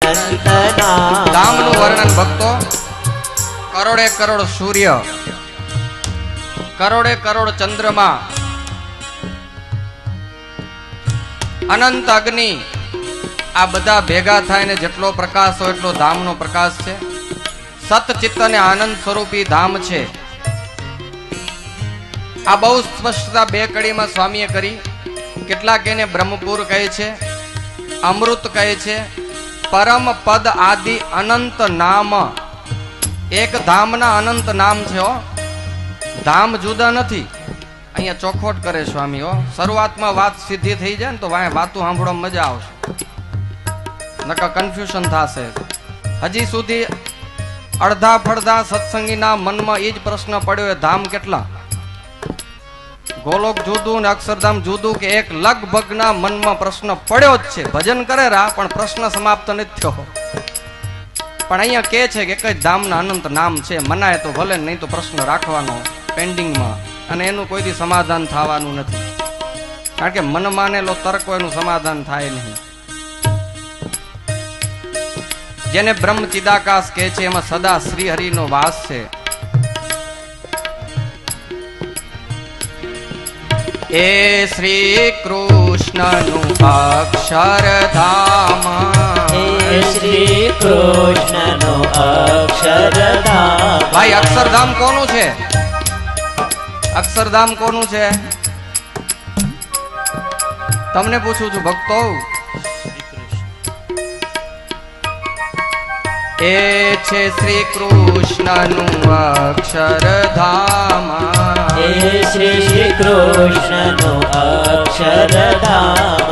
અનંત નામ. ધામનું વર્ણન ભક્તો, કરોડે કરોડ સૂર્ય, કરોડે કરોડ ચંદ્રમા, અનંત અગ્નિ, આ બધા ભેગા થાય ને જેટલો પ્રકાશ હોય એટલો ધામનો પ્રકાશ છે. સતચિત્ત અને આનંદ સ્વરૂપી ધામ છે. આ બહુ સ્પષ્ટતા બે કડીમાં સ્વામીએ કરી. કેટલાક એને બ્રહ્મપુર કહે છે, અમૃત કહે છે, પરમ પદ આદિ અનંત નામ. એક ધામના અનંત નામ છે હો, ધામ જુદા નથી. અહીંયા ચોખવટ કરે સ્વામી હો. શરૂઆતમાં વાત સીધી થઈ જાય ને તો વાતું સાંભળવા મજા આવશે, નકર કન્ફ્યુઝન થશે. હજી સુધી અડધા ફડધા સત્સંગીના મનમાં એ જ પ્રશ્ન પડ્યો, એ ધામ કેટલા? ગોલોક જુદું ને અક્ષરધામ જુદું કે એક? લગભગના મનમાં પ્રશ્ન પડ્યો જ છે. ભજન કરે રા પણ પ્રશ્ન સમાપ્ત નથી થયો. પણ અહીંયા કે છે કે એક જ ધામના અનંત નામ છે. મનાય તો ભલે, નહીં તો પ્રશ્ન રાખવાનો પેન્ડિંગમાં, અને એનું કોઈથી સમાધાન થવાનું નથી. કારણ કે મન માનેલો તર્ક એનું સમાધાન થાય નહીં. જેને બ્રહ્મ ચિદાકાશ કહે છે, એમાં સદા શ્રી હરિનો વાસ છે. એ શ્રી કૃષ્ણનું અક્ષરધામ, એ શ્રી કૃષ્ણનું અક્ષરધામ. ભાઈ અક્ષરધામ કોનું છે? અક્ષરધામ કોનું છે? તમને પૂછું છું ભક્તો. એ છે શ્રી કૃષ્ણનું અક્ષરધામ, એ શ્રી કૃષ્ણનું અક્ષરધામ.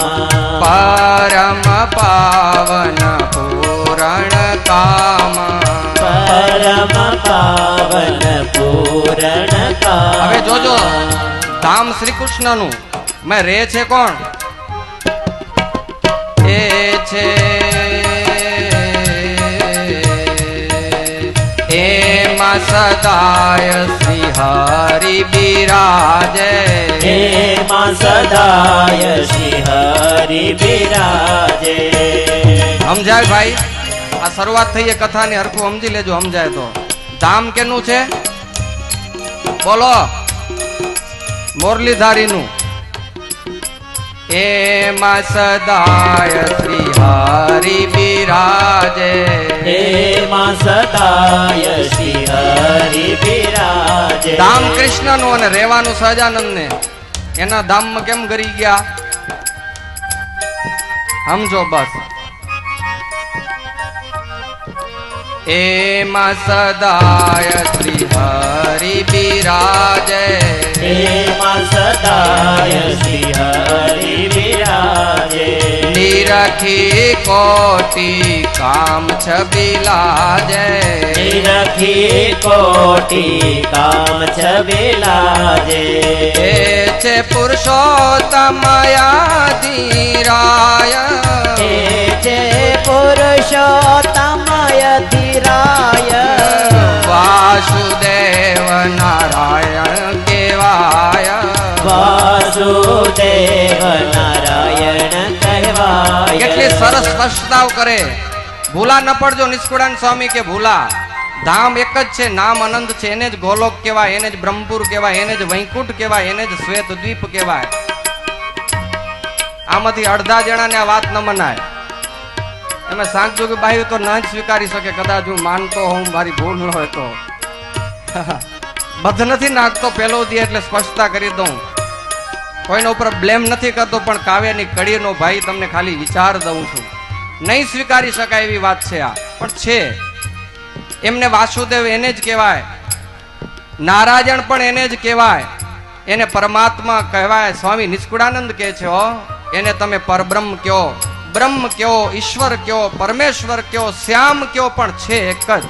પરમ પાવન પૂરણ કામ, પરમ પાવન પૂરણ કામ. હવે જોજો, ધામ શ્રી કૃષ્ણનું, મેં રે છે કોણ? એ છે એમાં સદાય શ્રી હરિ બિરાજે, એમાં સદાય શ્રી હરિ બિરાજે. સમજાય ભાઈ? આ શરૂઆત થઈ એ કથાની, હરખું સમજી લેજો. સમજાય તો ધામ કેનું છે? બોલો. મોરલીધારીનું. એમાં સદાય શ્રી હરિ બિરાજે, એમાં સદાય શ્રી હરિ બિરાજે. ધામ કૃષ્ણનું અને રહેવાનું સહજાનંદ ને. એના ધામમાં કેમ ગરી ગયા સમજો બસ. એમાં સદાય શ્રી હરિ બિરાજે, એમાં સદાય શ્રી હરિ બિરાજે. નિરખી કોટી કામ છબિલાજે, નિરખી કોટી કામ છબિલાજે. એ છે પુરુષોત્તમયાધિરાય, એ છે પુરુષોત્તમયધિરાય. વાસુદેવ નારાયણ કેવાય, વાસુદેવ નારાયણ કહેવાય. કેટલી સરસ સ્પષ્ટતાઓ કરે. ભૂલા ન પડજો. નિષ્કુળાન સ્વામી કે ભૂલા, ધામ એક જ છે, નામ અનંત છે. એને જ ગોલોક કહેવાય, એને જ બ્રહ્મપુર કહેવાય, એને જ વૈકુંઠ કહેવાય, એને જ શ્વેત દ્વીપ કહેવાય. આમાંથી અડધા જણાને આ વાત ન મનાય. એમાં સાંજોગી બાહ્ય તો ન જ સ્વીકારી શકે. કદાચ હું માનતો હોઉં, મારી ભૂલ ન હોય તો. બધ નથી નાખતો પહેલો દી એટલે સ્પષ્ટતા કરી દઉં. કોઈના ઉપર બ્લેમ નથી કરતો, પણ કાવ્યની કડીનો ભાઈ તમને ખાલી વિચાર દઉં છું. નહીં સ્વીકારી શકાય એવી વાત છે આ, પણ છે. એમને વાસુદેવ એને જ કહેવાય, નારાયણ પણ એને જ કહેવાય, એને પરમાત્મા કહેવાય. સ્વામી નિષ્કુળાનંદ કહે છે હો, એને તમે પરબ્રહ્મ કયો, બ્રહ્મ કયો, ઈશ્વર કયો, પરમેશ્વર કયો, શ્યામ કયો, પણ છે એક જ.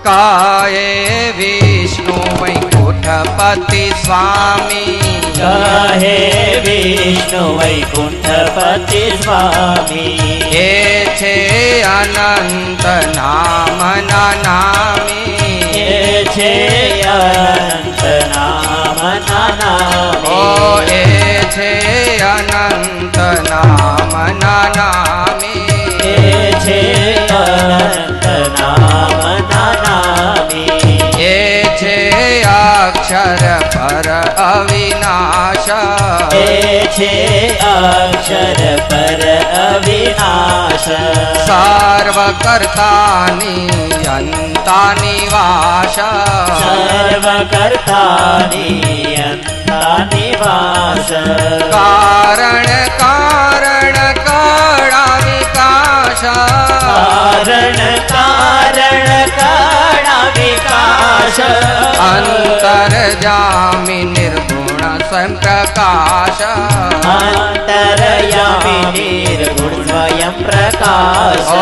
કાયે વિષ્ણુ વૈકુંઠપતિ સ્વામી, કહે વિષ્ણુ વૈકુંઠપતિ સ્વામી. એ છે અનંત નામના નામી, એ છે અનંત નામના નામી. ઓ એ છે અનંત નામના નામી. છે અક્ષર પર અવિનાશ સર્વ કર્તાની અંતા નિવાસ સર્વ કર્તાની અંતા નિવાસ કારણ કારણ કળા વિકાસ કારણ કારણ કળા વિકાસ અંતર જામી નિર્ગુણ સ્વયં પ્રકાશ અંતરયામી નિર્ગુણ સ્વયં પ્રકાશ ઓ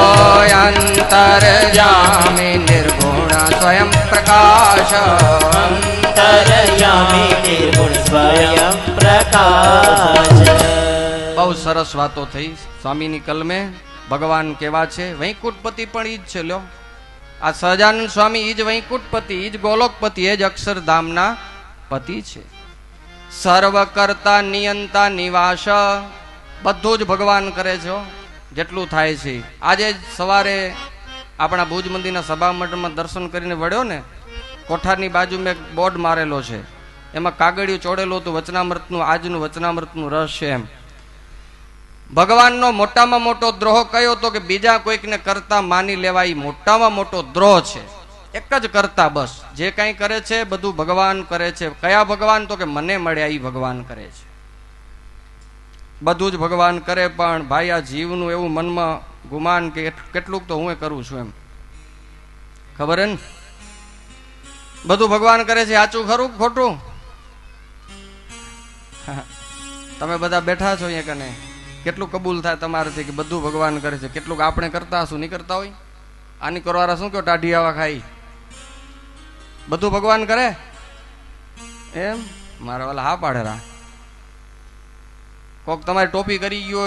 અંતર જામી નિર્ગુણ સ્વયં પ્રકાશ અંતરયામી નિર્ગુણ સ્વયં પ્રકાશ. બહુ સરસ વાતો થઈ સ્વામીની કલમે. ભગવાન કેવા છે? વૈકુંઠપતિ પણ ઈ જ છે. લ્યો, આ સહજાનંદ સ્વામી ઈ જ વૈકુંઠપતિ, ઈ જ ગોલોકપતિ, એ જ અક્ષરધામના પતિ છે. સર્વ કરતા નિયંતા નિવાસ બધું જ ભગવાન કરે છે. જેટલું થાય છે. આજે જ સવારે આપણા ભુજ મંદિરના સભા મંડળમાં દર્શન કરીને વળ્યો ને, કોઠારની બાજુમાં એક બોર્ડ મારેલો છે, એમાં કાગળિયું ચોડેલું હતું વચનામૃતનું, આજનું વચનામૃતનું રસ છે એમ. ભગવાનનો મોટામાં મોટો દ્રોહ કયો હતો કે બીજા કોઈકને કરતા માની લેવા, એ મોટામાં મોટો દ્રોહ છે. એક જ કરતા, બસ જે કાંઈ કરે છે બધું ભગવાન કરે છે. કયા ભગવાન? તો કે મને મળ્યા એ ભગવાન કરે છે. બધું જ ભગવાન કરે, પણ ભાઈ આ જીવનું એવું મનમાં ગુમાન કે કેટલુંક તો હું કરું છું એમ. ખબર હે ને? બધું ભગવાન કરે છે, સાચું ખરું ખોટું? તમે બધા બેઠા છો અહીંયા કને, કેટલું કબૂલ થાય તમારાથી કે બધું ભગવાન કરે છે? કેટલુંક આપણે કરતા હશું? નહીં કરતા હોય? આની કરવાળા શું કહો, ટાઢી આવા ખાઈ? બધું ભગવાન કરે એમ? મારા વાલા હા પાડેલા. કોક તમારી ટોપી કરી ગયો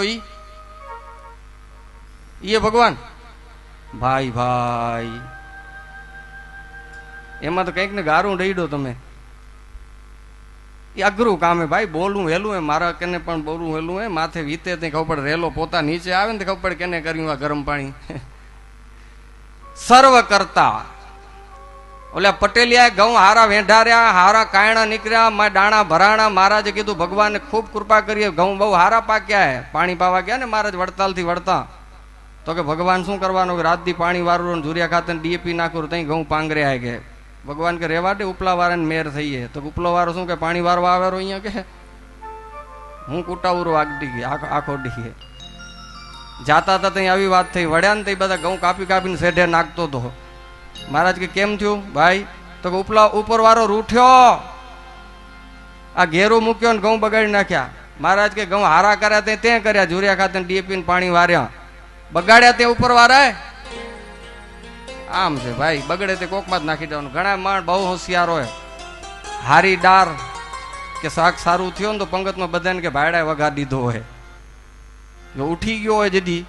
એ ભગવાન? ભાઈ ભાઈ, એમાં તો કંઈક ને ગારું ડઈડો તમે. એ અઘરું કામ હે ભાઈ, બોલવું હેલું હે. મારા કેને પણ બોલવું હેલું હે. માથે વીતે તે ખબર પડે, રેલો પોતા નીચે આવે ને ખબર પડે કેને કર્યું આ ગરમ પાણી. સર્વ કરતા. ઓલા પટેલિયા ઘઉં હારા વેઢાર્યા, હારા કાયણા નીકળ્યા, માં દાણા ભરાણા. મહારાજે કીધું ભગવાનને ખૂબ કૃપા કરીએ, ઘઉં બહુ હારા પાક્યા હે. પાણી પાવા ગયા ને મહારાજ વડતાલથી વળતા, તો કે ભગવાન શું કરવાનું કે રાતથી પાણી વાળું, જુરિયા ખાતે ડીએપી નાખું, ત્યાં ઘઉં પાંગર્યા હે. કે ભગવાન કે રેવા દે, ઉપલા વાળાને મેર થઈએ. તો ઉપલો વાળો શું કે પાણી વારવા આવેરો અહીંયા કે હું કુટાવરો આગડી ગઈ આખો ડી. જાતા હતા ત્યાં આવી વાત થઈ. વળ્યા ને તે બધા ઘઉં કાપી કાપીને સેઢે નાખતો હતો. મહારાજ કે કેમ થયું ભાઈ? તો કે ઉપર વાળો રૂઠ્યો, આ ઘેરું મૂક્યો ને ઘઉં બગાડી નાખ્યા. મહારાજ કે ઘઉં હારા કર્યા તે કર્યા, જુરિયા ખાતે ડીએપી પાણી વાર્યા, બગાડ્યા તે ઉપર વાળાએ. આમ છે ભાઈ, બગડે તે કોકમાં જ નાખી દેવાનું. ઘણા માણ બહુ હોશિયાર હોય, હારી ડાર કે શાક સારું થયું ને તો પંગતમાં બધાને કે ભાડાએ વઘાર દીધો હોય. જો ઉઠી ગયો હોય જેદી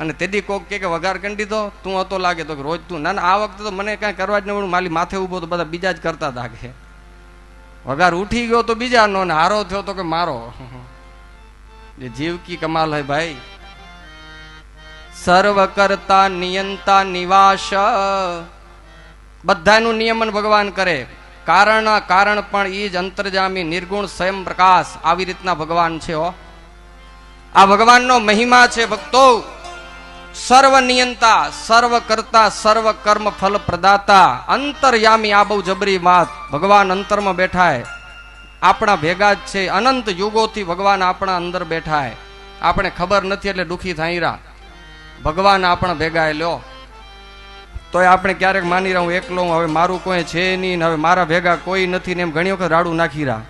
અને તેદી કોક કે વઘાર કરી દીધો, તું હતો લાગે તો રોજ તું. ના આ વખતે તો મને કાંઈ કરવા જ ન પડ્યું, મારી માથે ઉભો તો બધા બીજા જ કરતા હતા કે વઘાર ઉઠી ગયો તો બીજાનો ને હારો થયો તો કે મારો. જે જીવ કી કમાલ હોય ભાઈ. સર્વ કરતા નિયંતા નિવાસ, બધાનું નિયમન ભગવાન કરે. કારણ પણ ઈ જ અંતર્જામી નિર્ગુણ સ્વયં પ્રકાશ. આવી રીતના ભગવાન છે. આ ભગવાનનો મહિમા છે ભક્તો. સર્વ નિયંતા, સર્વ કરતા, સર્વ કર્મ ફલ પ્રદાતા, અંતર્યામી. આ બહુ જબરી વાત. ભગવાન અંતરમાં બેઠા હે, આપણા ભેગા જ છે. અનંત યુગોથી ભગવાન આપણા અંદર બેઠા હે. આપણે ખબર નથી એટલે દુઃખી થઈ રહ્યા. ભગવાન આપણા ભેગા લ્યો તોય આપણે ક્યારેક માની રહ્યા હું એકલો, હવે મારું કોઈ છે નહીં, હવે મારા ભેગા કોઈ નથી ને એમ ઘણી વખત રાડું નાખી રહ્યા.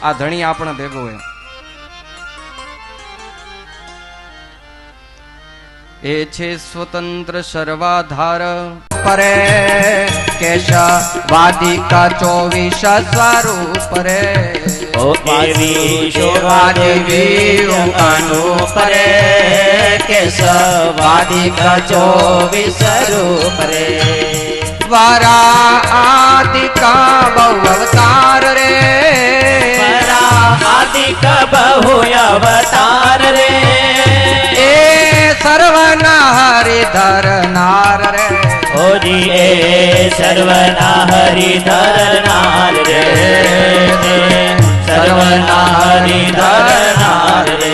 આ ધણી આપણા ભેગો હોય. એ છે સ્વતંત્ર સર્વાધાર પરે કેશવાદિક 24 સ્વરૂપ રે. અનુપરે કેશવાદિક 24 રૂપ રે. વરા આદિકા બહુ અવતાર રે. વરા આદિક બહુ અવતાર રે. એ સર્વના હરિધર નાર રે. ઓજી હરી એ સર્વના હરી ધરનાર રે સર્વના હરી ધરનાર રે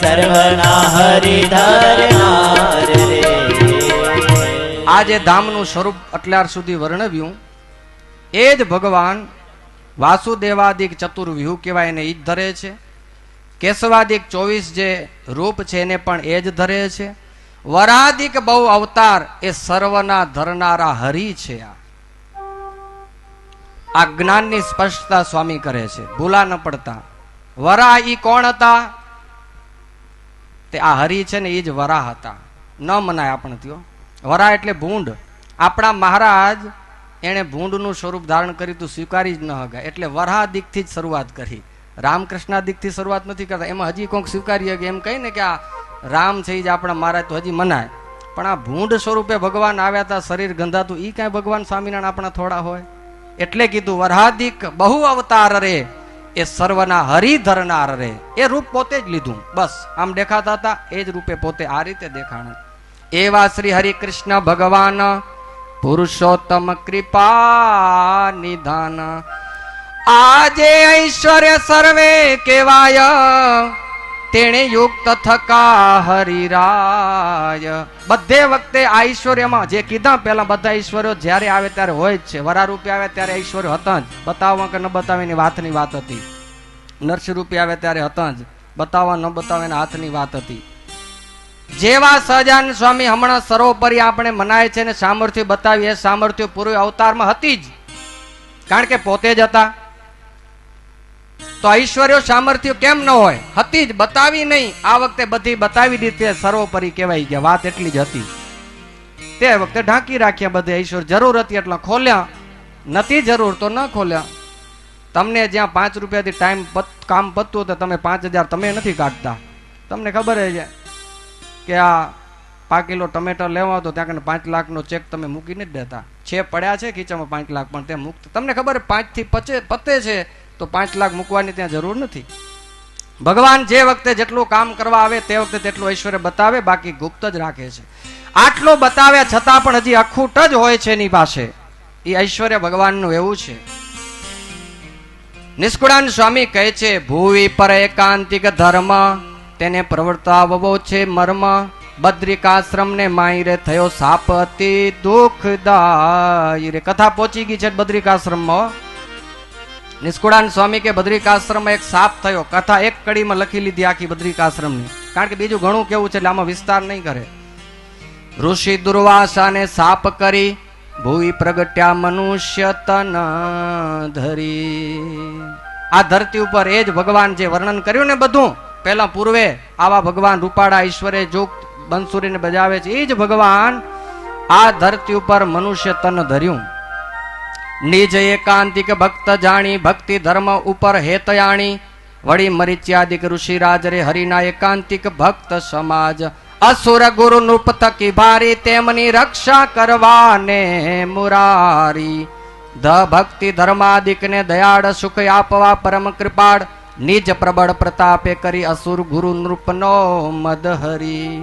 સર્વના હરી ધરનાર રે. આ જે ધામનું સ્વરૂપ અત્યાર સુધી વર્ણવ્યું એ જ ભગવાન વાસુદેવાદિક ચતુર્વ્યુહ કહેવાય એને એ જ ધરે છે. કેશવાદિક 24 જે રૂપ છે એને પણ એ જ ધરે છે. વરાદિક બહુ અવતાર એ સર્વના ધરનારા હરિ છે. આ જ્ઞાનની સ્પષ્ટતા સ્વામી કરે છે, ભૂલા ન પડતા. વરા ઈ કોણ હતા? તે આ હરિ છે ને એ જ વરા હતા. ન મનાય આપણે ત્યો. વરા એટલે ભૂંડ. આપણા મહારાજ એણે ભૂંડનું સ્વરૂપ ધારણ કર્યું તું, સ્વીકારી જ ન હગા, એટલે વરાદિકથી જ શરૂઆત કરી. રામકૃષ્ણાદિકથી શરૂઆત નથી કરતા. એમાં હજી કોઈક સ્વીકારીએ કે એમ કહી ને કે આ રામ છે જ આપણા મહારાજ તો હજી મનાય. પણ આ ભૂંડ સ્વરૂપે ભગવાન આવ્યા હતા, શરીર ગંધાતું, ઈ કાંઈ ભગવાન સ્વામિનારાયણ આપણા થોડા હોય? એટલે કીધું વરાદિક બહુ અવતાર રે એ સર્વના હરિ ધરનાર રે. એ રૂપ પોતે જ લીધું, બસ આમ દેખાતા હતા એ જ રૂપે પોતે આ રીતે દેખાણ. એવા શ્રી હરિકૃષ્ણ ભગવાન પુરુષોત્તમ કૃપા નિધાન. આજે ઐશ્વર્ય સર્વે કેવાય તેણે યુક્ત થકા હરિરાય. બધે વખતે આ ઐશ્વર્યમાં જે કીધા પેલા બધા ઐશ્વર્યો જ્યારે આવે ત્યારે હોય જ છે. વરા રૂપે આવે ત્યારે ઐશ્વર્ય હતા જ, બતાવવા કે ન બતાવે એની વાતની વાત હતી. નરસિંહ રૂપે આવે ત્યારે હતા જ, બતાવવા ન બતાવે એના હાથની વાત હતી. જેવા સહજાનંદ સ્વામી હમણાં સર્વોપરી આપણે મનાય છે ને સામર્થ્ય બતાવી, એ સામર્થ્ય પૂર્વ અવતારમાં હતી જ, કારણ કે પોતે જ હતા. તો ઐશ્વર્ય સામર્થ્ય કેમ ન હોય? હતી જ, બતાવી નહીં. આ વખતે બધી બતાવી દીધી, સર્વોપરી કહેવાય ગયા. વાત એટલી જ હતી. તે વખતે ઢાંકી રાખ્યા બધે ઐશ્વર્ય. જરૂર હતી એટલે ખોલ્યા, નથી જરૂર તો ન ખોલ્યા. તમને જ્યાં 5 રૂપિયાથી ટાઈમ કામ પતતું તો તમે 5000 તમે નથી કાઢતા. તમને ખબર છે કે આ 5 કિલો ટમેટા લેવા તો ત્યાં 5 લાખનો ચેક તમે મૂકીને જ દેતા છે. પડ્યા છે ખીચામાં 5 લાખ, પણ તે મુક્ત. તમને ખબર 5 થી પતે છે તો 5 લાખ મૂકવાની ત્યાં જરૂર નથી. ભગવાન જે વખતે જેટલું કામ કરવા આવે તે વખતે તેટલું ઐશ્વર્ય બતાવે, બાકી ગુપ્ત જ રાખે છે. આટલો બતાવ્યા છતાં પણ હજી અખૂટ જ હોય છે એની પાસે. એ ઐશ્વર્ય ભગવાનનું એવું છે. નિષ્કુળાનંદ સ્વામી કહે છે, ભૂવિ પર એકાંતિક ધર્મ તેને પ્રવર્તાવવો છે મર્મ. બદ્રિકાશ્રમ ને માઈ રે થયો સાપ અતિ દુઃખદાય રે. કથા પહોંચી ગઈ છે બદ્રિકાશ્રમમાં. નિષ્કુળાનંદ સ્વામી કે બદ્રિકાશ્રમમાં એક સાપ થયો. કથા એક કડીમાં લખી લીધી આખી બદ્રિકાશ્રમની, કારણ કે બીજું ઘણું કેવું છે એટલે આમાં વિસ્તાર નહીં કરે. ઋષિ દુર્વાસાને સાપ કરી ભૂવિ પ્રગટ્યા મનુષ્ય તન ધરી. આ ધરતી ઉપર એ જ ભગવાન જે વર્ણન કર્યું ને બધું પેલા પૂર્વે, આવા ભગવાન રૂપાળા ઈશ્વરે જોગ બંસુરીને બજાવે છે, એ જ ભગવાન આ ધરતી ઉપર મનુષ્ય તન ધર્યું. નિજ એકાંતિક ભક્ત જાણી ભક્તિ ધર્મ ઉપર હેતયાણી. વળી મરીચ્યાદિક ઋષિરાજ રે હરિના એકાંતિક ભક્ત સમાજ. અસુર ગુરુ નૃપ થકી ભારી તેમની રક્ષા કરવાને મુરારી. ધ ભક્તિ ધર્માદિક ને દયાળ સુખ આપવા પરમ કૃપાળ. નિજ પ્રબળ પ્રતાપે કરી અસુર ગુરુ નૃપનો મદહરી.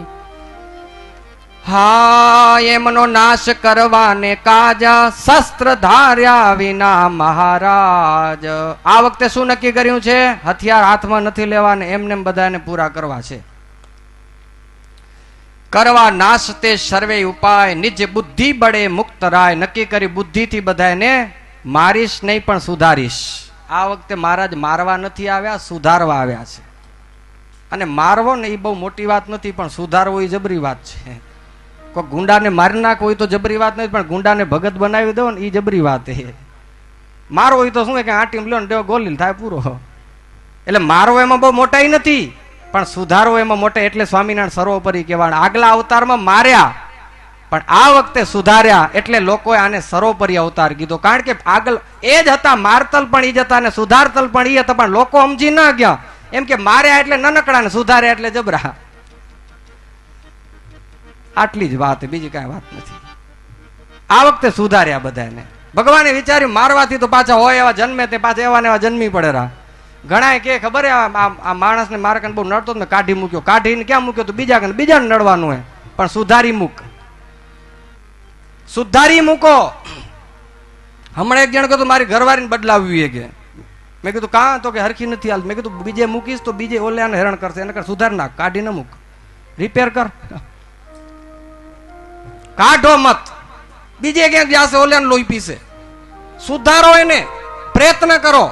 હા એમનો નાશ કરવાને કાજ શસ્ત્ર ધાર્યા વિના મહારાજ. આ વખતે શું નક્કી કર્યું છે? હથિયાર હાથમાં નથી લેવાને, એમને બધાને પૂરા કરવા છે. કરવા નાશ તે સર્વે ઉપાય નિજ બુદ્ધિ બળે મુક્ત રાય. નક્કી કરી બુદ્ધિથી બધાને મારીશ નહીં પણ સુધારીશ. આ વખતે મહારાજ મારવા નથી આવ્યા, સુધારવા આવ્યા છે. અને મારવો ને એ બહુ મોટી વાત નથી, પણ સુધારવો એ જબરી વાત છે. કોઈ ગુંડાને મારી નાખવો હોય તો જબરી વાત નથી, પણ ગુંડાને ભગત બનાવી દો ને એ જબરી વાત છે. મારવો હોય તો શું કે આંટી લ્યો ને દેવો ગોલી થાય પૂરો. એટલે મારવો એમાં બહુ મોટાઈ નથી, પણ સુધારવો એમાં મોટા. એટલે સ્વામિનારાયણ સર્વોપરી કહેવાય. આગલા અવતારમાં માર્યા, પણ આ વખતે સુધાર્યા, એટલે લોકોએ આને સર્વોપરી અવતાર કીધો. કારણ કે આગળ એ જ હતા, મારતલ પણ એ જ હતા અને સુધારતલ પણ એ હતા, પણ લોકો સમજી ન ગયા. એમ કે માર્યા એટલે નનકડા ને સુધાર્યા એટલે જબરા. આટલી જ વાત, બીજી કાંઈ વાત નથી. આ વખતે સુધાર્યા બધાને. ભગવાને વિચાર્યું મારવાથી તો પાછા હોય એવા જન્મે, તે પાછા એવા ને એવા જન્મી પડેરા. ઘણા કે ખબર આ માણસને મારે બહુ નડતો ને કાઢી મૂક્યો. કાઢીને ક્યાં મૂક્યો? તો બીજાને નડવાનું હોય, પણ સુધારી મૂક. સુધારી મૂકો. હમણાં એક જણ કહ્યું મારી ઘરવાળીને બદલાવવી કે મેં કીધું કાં તો કે હરખી નથી હાલ. મેં કીધું બીજે મૂકીશ તો બીજે ઓલ્યાને હેરાન કરશે, એને કર સુધાર નાખ, કાઢી ન મૂક, રિપેર કર, કાઢો મત. બીજે ક્યાંક જશે ઓલ્યાને લોહી પીશે. સુધારો એને, પ્રયત્ન કરો.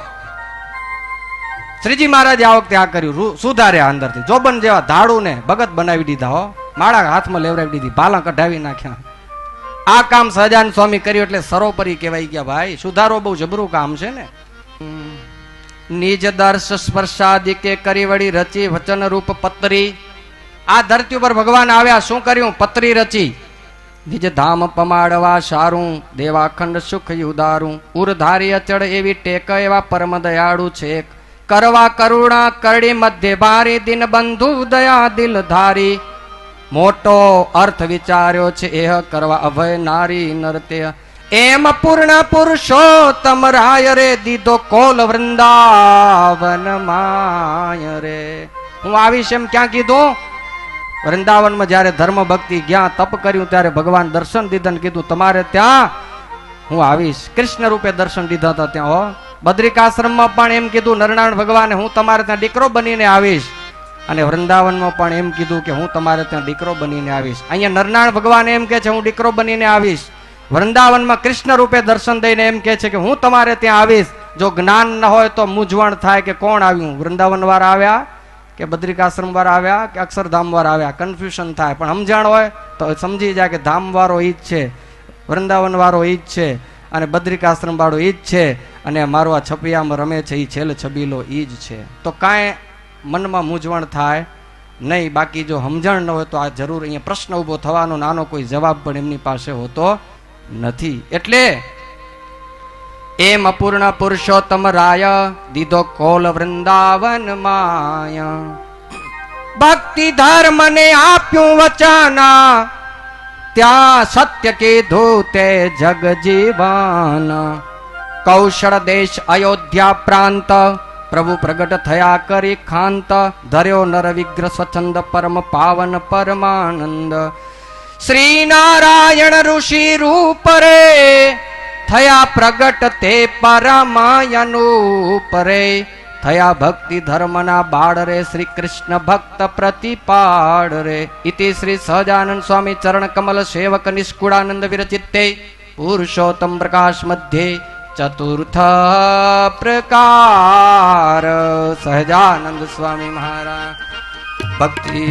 શ્રીજી મહારાજે આ વખતે આ કર્યું, સુધાર્યા અંદરથી. જોબન જેવા ધાડું ને ભગત બનાવી દીધા હો, માળા હાથમાં લેવડાવી દીધી, ભાલા કઢાવી નાખ્યા. આ કામ સહજાનંદ સ્વામી કર્યું એટલે સરોપરી કહેવાય ગયા ભાઈ. સુધારો બહુ જબરું કામ છે ને. નિજ દર્શ સ્પર્શાદિ કે કરી વળી રચી વચન રૂપ પત્રી. આ ધરતી ઉપર ભગવાન આવ્યા, શું કર્યું? પત્રી રચી. નિજ ધામ પમાડવા સારું, દેવાખંડ સુખ ઉદારું, ઉરધારી અચળ એવી ટેક એવા પરમ દયાળુ છે. કરવા કરુણા કરડી મધ્ય ભારી, દિન બંધુ દયા દિલ ધારી. મોટો અર્થ વિચાર્યો છે એહ કરવા અભય નારી નરતે. એમ પૂર્ણ પુરુષોત્તમ રાય રે દીધો કોલ વૃંદાવન માય રે. હું આવીશ એમ ક્યાં કીધું? વૃંદાવનમાં જયારે ધર્મ ભક્તિ ગયા, તપ કર્યું, ત્યારે ભગવાન દર્શન દીધા ને કીધું તમારે ત્યાં હું આવીશ. કૃષ્ણ રૂપે દર્શન દીધા હતા ત્યાં હો. બદ્રિકાશ્રમમાં પણ એમ કીધું નરનારાયણ ભગવાને હું તમારે ત્યાં દીકરો બનીને આવીશ. અને વૃંદાવનમાં પણ એમ કીધું કે હું તમારે ત્યાં દીકરો બનીને આવીશ. અહીંયા નરનારાયણ ભગવાન એમ કે છે હું દીકરો બનીને આવીશ. વૃંદાવનમાં કૃષ્ણ રૂપે દર્શન દઈને એમ કે છે કે હું તમારે ત્યાં આવીશ. જો જ્ઞાન ન હોય તો મૂંઝવણ થાય કે કોણ આવ્યું, વૃંદાવન વાળા આવ્યા કે બદ્રિકાશ્રમ વાળા આવ્યા કે અક્ષરધામ વાળા આવ્યા, કન્ફ્યુઝન થાય. પણ સમજણ હોય તો સમજી જાય કે ધામ વાળો ઈ જ છે, વૃંદાવન વાળો ઈ જ છે, અને બદ્રિકાશ્રમ વાળો ઈ જ છે, અને મારો આ છપિયામાં રમે છે એ છેલ્લે છબીલો ઈ જ છે. તો કાંઈ મનમાં મૂંઝવણ થાય નહીં. બાકી જો સમજણ ન હોય તો આ જરૂર અહીંયા પ્રશ્ન ઉભો થવાનો નાનો કોઈ જવાબ પણ એમની પાસે હોતો નથી. એટલે એમ અપૂર્ણ પુરુષોત્તમ રાય દીધો કોલ વૃંદાવન માય. ભક્તિ ધર્મ ને આપ્યું વચન, ત્યાં સત્ય કીધું તે જગ જીવન. કૌશળ દેશ અયોધ્યા પ્રાંત, પ્રભુ પ્રગટ થયા કરી ખાંત. ધર્યો નર વિગ્રહ સ્વચ્છંદ પરમ પાવન પરમાનંદ. શ્રી નારાયણ ઋષિ રૂપ રે, થયા પ્રગટ તે પરમાયનુપ રે. થયા ભક્તિ ધર્મના બાળ રે, શ્રી કૃષ્ણ ભક્ત પ્રતિપાળ રે. ઇતિ શ્રી સહજાનંદ સ્વામી ચરણ કમલ સેવક નિષ્કુળાનંદ વિરચિતે પુરુષોત્તમ પ્રકાશ મધ્યે ચતુર્થ પ્રકાર સહજાનંદ સ્વામી મહારાજ ભક્તિ